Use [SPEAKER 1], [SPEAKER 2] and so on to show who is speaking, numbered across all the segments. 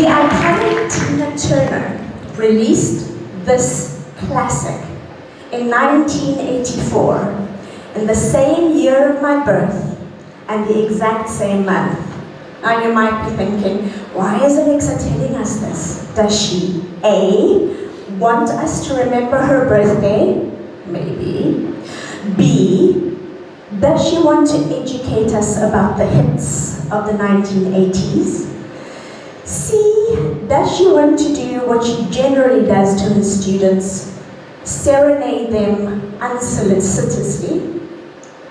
[SPEAKER 1] The iconic Tina Turner released this classic in 1984, in the same year of my birth and the exact same month. Now you might be thinking, why is Alexa telling us this? Does she A, want us to remember her birthday? Maybe. B, does she want to educate us about the hits of the 1980s? C, does she want to do what she generally does to her students, serenade them unsolicitously?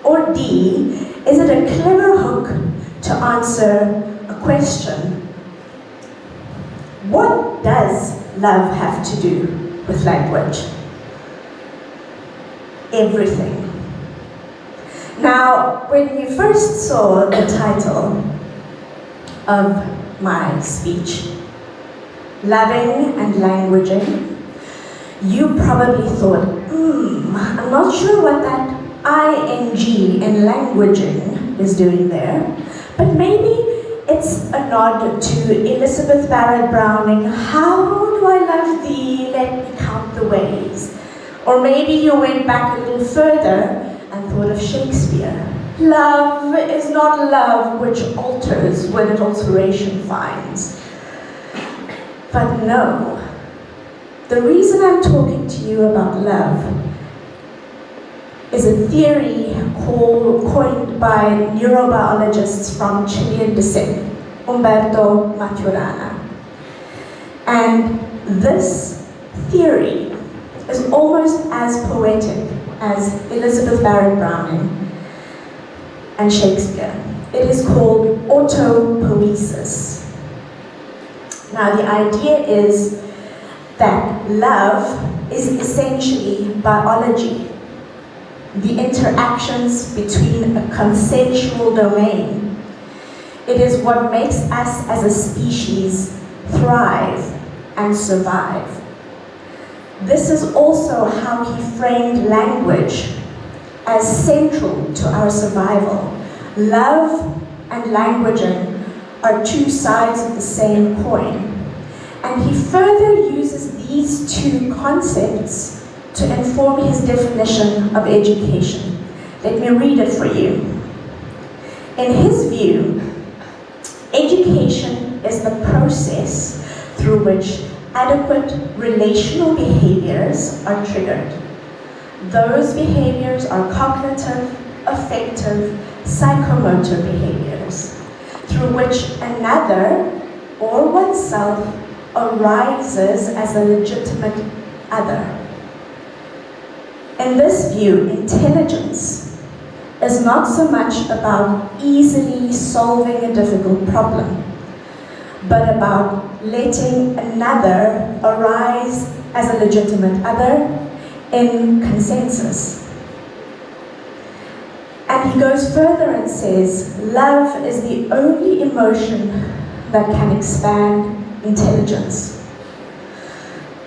[SPEAKER 1] Or D, is it a clever hook to answer a question? What does love have to do with language? Everything. Now, when you first saw the title of my speech, Loving and Languaging, you probably thought, I'm not sure what that ing in languaging is doing there, but maybe it's a nod to Elizabeth Barrett Browning, how do I love thee, let me count the ways. Or maybe you went back a little further and thought of Shakespeare. Love is not love which alters when it alteration finds. But no, the reason I'm talking to you about love is a theory coined by neurobiologists from Chilean descent, Umberto Maturana. And this theory is almost as poetic as Elizabeth Barrett Browning and Shakespeare. It is called autopoiesis. Now the idea is that love is essentially biology, the interactions between a consensual domain. It is what makes us as a species thrive and survive. This is also how he framed language as central to our survival. Love and languaging are two sides of the same coin. And he further uses these two concepts to inform his definition of education. Let me read it for you. In his view, education is the process through which adequate relational behaviors are triggered. Those behaviors are cognitive, affective, psychomotor behaviors, through which another or oneself arises as a legitimate other. In this view, intelligence is not so much about easily solving a difficult problem, but about letting another arise as a legitimate other in consensus. And he goes further and says, love is the only emotion that can expand intelligence.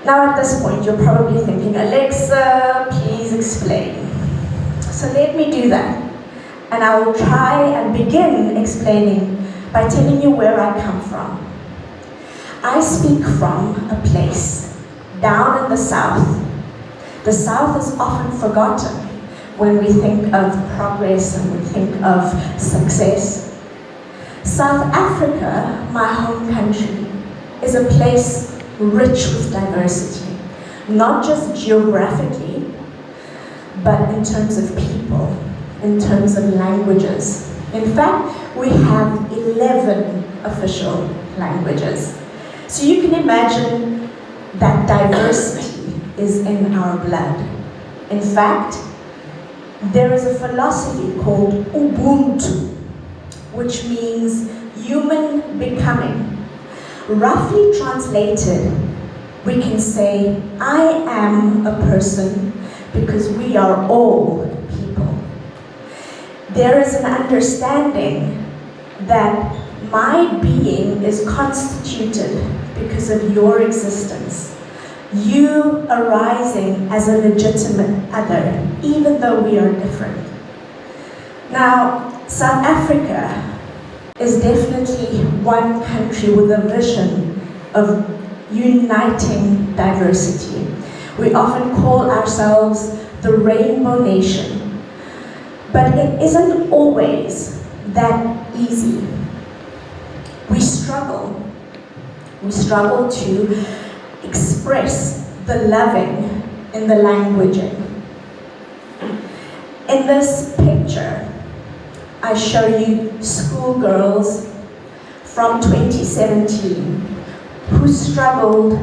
[SPEAKER 1] Now at this point, you're probably thinking, Alexa, please explain. So let me do that. And I will try and begin explaining by telling you where I come from. I speak from a place down in the south. The south is often forgotten when we think of progress and we think of success. South Africa, my home country, is a place rich with diversity, not just geographically, but in terms of people, in terms of languages. In fact, we have 11 official languages. So you can imagine that diversity is in our blood. In fact, there is a philosophy called Ubuntu, which means human becoming. Roughly translated, we can say, I am a person because we are all people. There is an understanding that my being is constituted because of your existence. You arising as a legitimate other, even though we are different. Now, South Africa is definitely one country with a vision of uniting diversity. We often call ourselves the Rainbow Nation, but it isn't always that easy. We struggle to express the loving in the languaging. In this picture, I show you schoolgirls from 2017 who struggled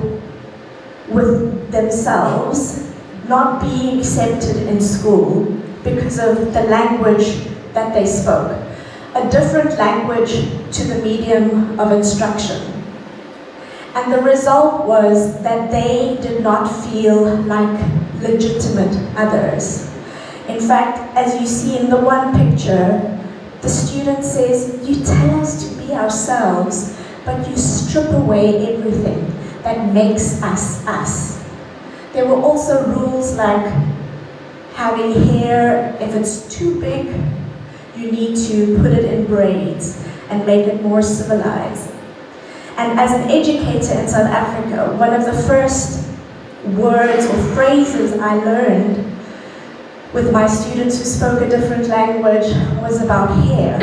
[SPEAKER 1] with themselves not being accepted in school because of the language that they spoke, a different language to the medium of instruction. And the result was that they did not feel like legitimate others. In fact, as you see in the one picture, the student says, "You tell us to be ourselves, but you strip away everything that makes us us." There were also rules like having hair, if it's too big, you need to put it in braids and make it more civilized. And as an educator in South Africa, one of the first words or phrases I learned with my students who spoke a different language was about hair,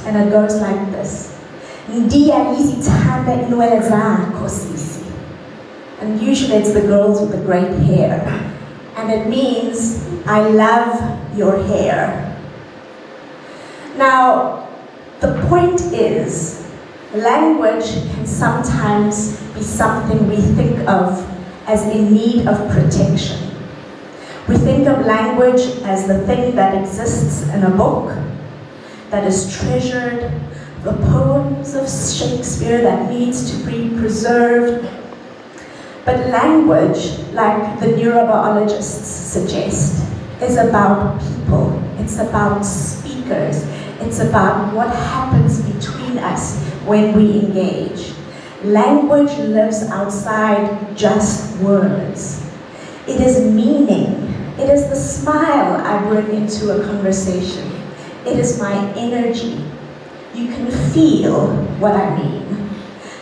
[SPEAKER 1] and it goes like this. "Ndiyazithanda inwele zakho sisi." And usually it's the girls with the great hair. And it means, "I love your hair." Now, the point is, language can sometimes be something we think of as in need of protection. We think of language as the thing that exists in a book, that is treasured, the poems of Shakespeare that needs to be preserved. But language, like the neurobiologists suggest, is about people. It's about speakers. It's about what happens between us when we engage. Language lives outside just words. It is meaning. It is the smile I bring into a conversation. It is my energy. You can feel what I mean.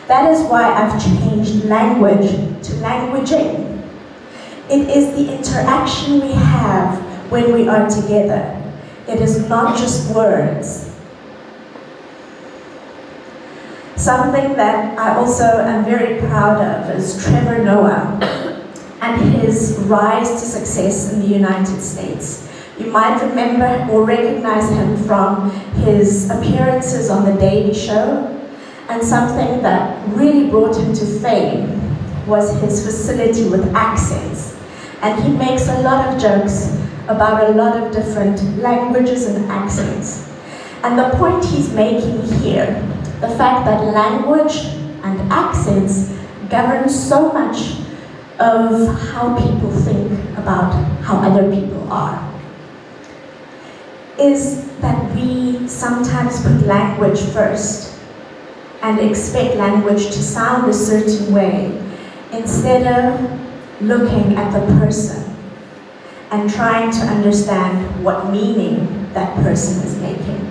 [SPEAKER 1] That is why I've changed language to languaging. It is the interaction we have when we are together. It is not just words. Something that I also am very proud of is Trevor Noah and his rise to success in the United States. You might remember or recognize him from his appearances on The Daily Show, and something that really brought him to fame was his facility with accents. And he makes a lot of jokes about a lot of different languages and accents. And the point he's making here, the fact that language and accents govern so much of how people think about how other people are, is that we sometimes put language first and expect language to sound a certain way instead of looking at the person and trying to understand what meaning that person is making.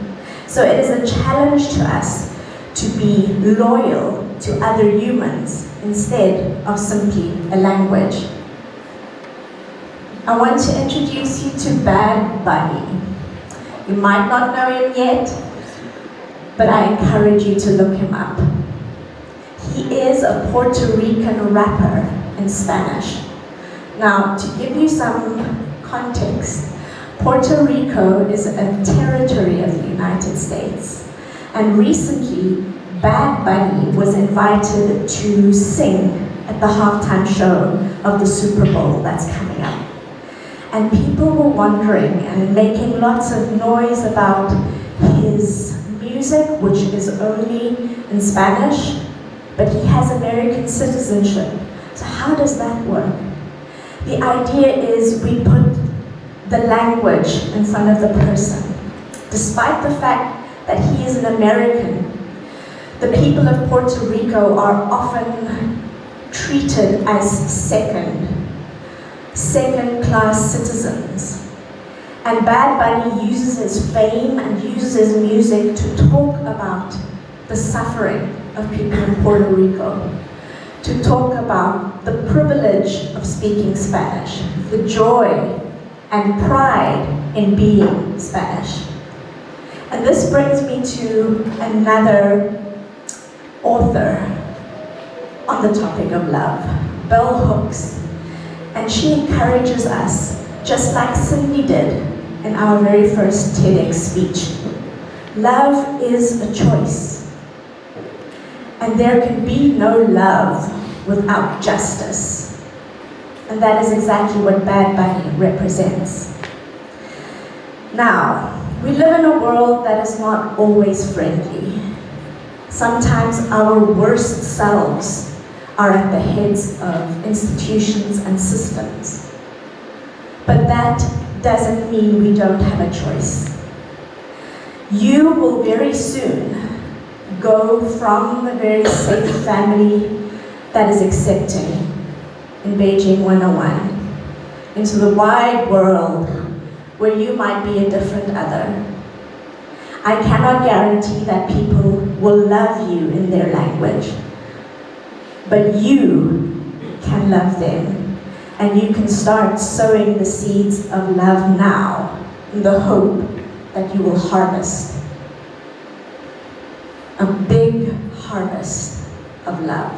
[SPEAKER 1] So it is a challenge to us to be loyal to other humans instead of simply a language. I want to introduce you to Bad Bunny. You might not know him yet, but I encourage you to look him up. He is a Puerto Rican rapper in Spanish. Now, to give you some context, Puerto Rico is a territory of the United States. And recently, Bad Bunny was invited to sing at the halftime show of the Super Bowl that's coming up. And people were wondering and making lots of noise about his music, which is only in Spanish, but he has American citizenship. So how does that work? The idea is we put the language in front of the person. Despite the fact that he is an American, the people of Puerto Rico are often treated as second-class citizens. And Bad Bunny uses his fame and uses his music to talk about the suffering of people in Puerto Rico, to talk about the privilege of speaking Spanish, the joy and pride in being Spanish. And this brings me to another author on the topic of love, Bell Hooks. And she encourages us, just like Cindy did in our very first TEDx speech. Love is a choice. And there can be no love without justice. And that is exactly what Bad Bunny represents. Now, we live in a world that is not always friendly. Sometimes our worst selves are at the heads of institutions and systems. But that doesn't mean we don't have a choice. You will very soon go from a very safe family that is accepting in Beijing 101 into the wide world where you might be a different other. I cannot guarantee that people will love you in their language, but you can love them, and you can start sowing the seeds of love now in the hope that you will harvest a big harvest of love.